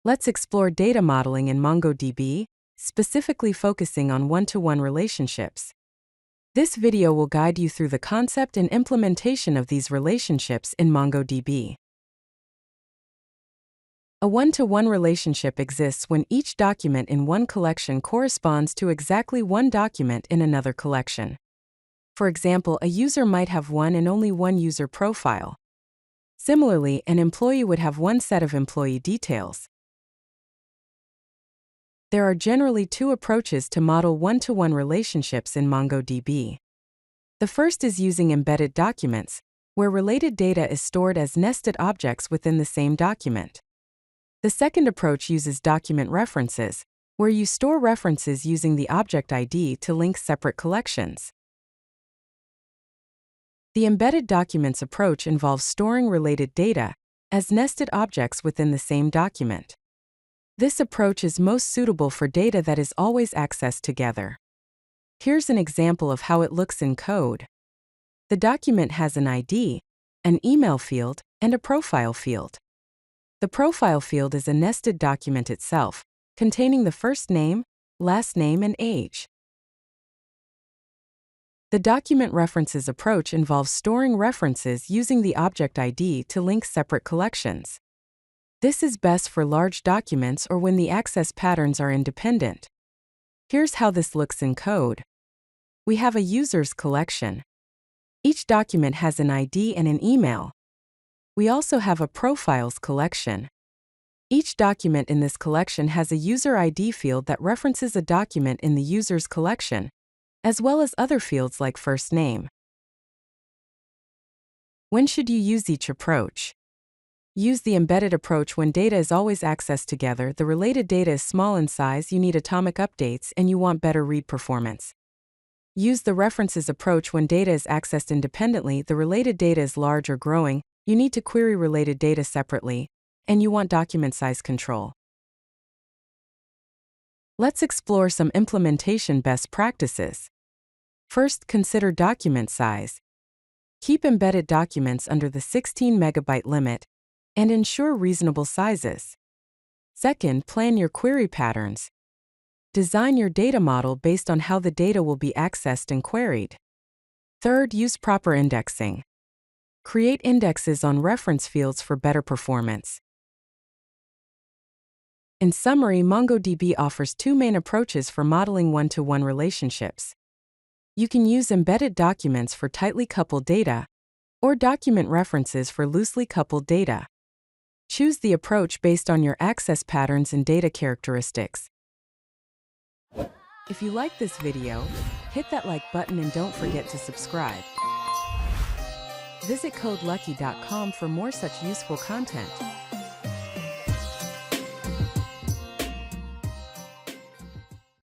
Let's explore data modeling in MongoDB, specifically focusing on one-to-one relationships. This video will guide you through the concept and implementation of these relationships in MongoDB. A one-to-one relationship exists when each document in one collection corresponds to exactly one document in another collection. For example, a user might have one and only one user profile. Similarly, an employee would have one set of employee details. There are generally two approaches to model one-to-one relationships in MongoDB. The first is using embedded documents, where related data is stored as nested objects within the same document. The second approach uses document references, where you store references using the object ID to link separate collections. The embedded documents approach involves storing related data as nested objects within the same document. This approach is most suitable for data that is always accessed together. Here's an example of how it looks in code. The document has an ID, an email field, and a profile field. The profile field is a nested document itself, containing the first name, last name, and age. The document references approach involves storing references using the object ID to link separate collections. This is best for large documents or when the access patterns are independent. Here's how this looks in code. We have a users collection. Each document has an ID and an email. We also have a profiles collection. Each document in this collection has a user ID field that references a document in the users collection, as well as other fields like first name. When should you use each approach? Use the embedded approach when data is always accessed together, the related data is small in size, you need atomic updates, and you want better read performance. Use the references approach when data is accessed independently, the related data is large or growing, you need to query related data separately, and you want document size control. Let's explore some implementation best practices. First, consider document size. Keep embedded documents under the 16 megabyte limit, and ensure reasonable sizes. Second, plan your query patterns. Design your data model based on how the data will be accessed and queried. Third, use proper indexing. Create indexes on reference fields for better performance. In summary, MongoDB offers two main approaches for modeling one-to-one relationships. You can use embedded documents for tightly coupled data, or document references for loosely coupled data. Choose the approach based on your access patterns and data characteristics. If you like this video, hit that like button and don't forget to subscribe. Visit CodeLucky.com for more such useful content.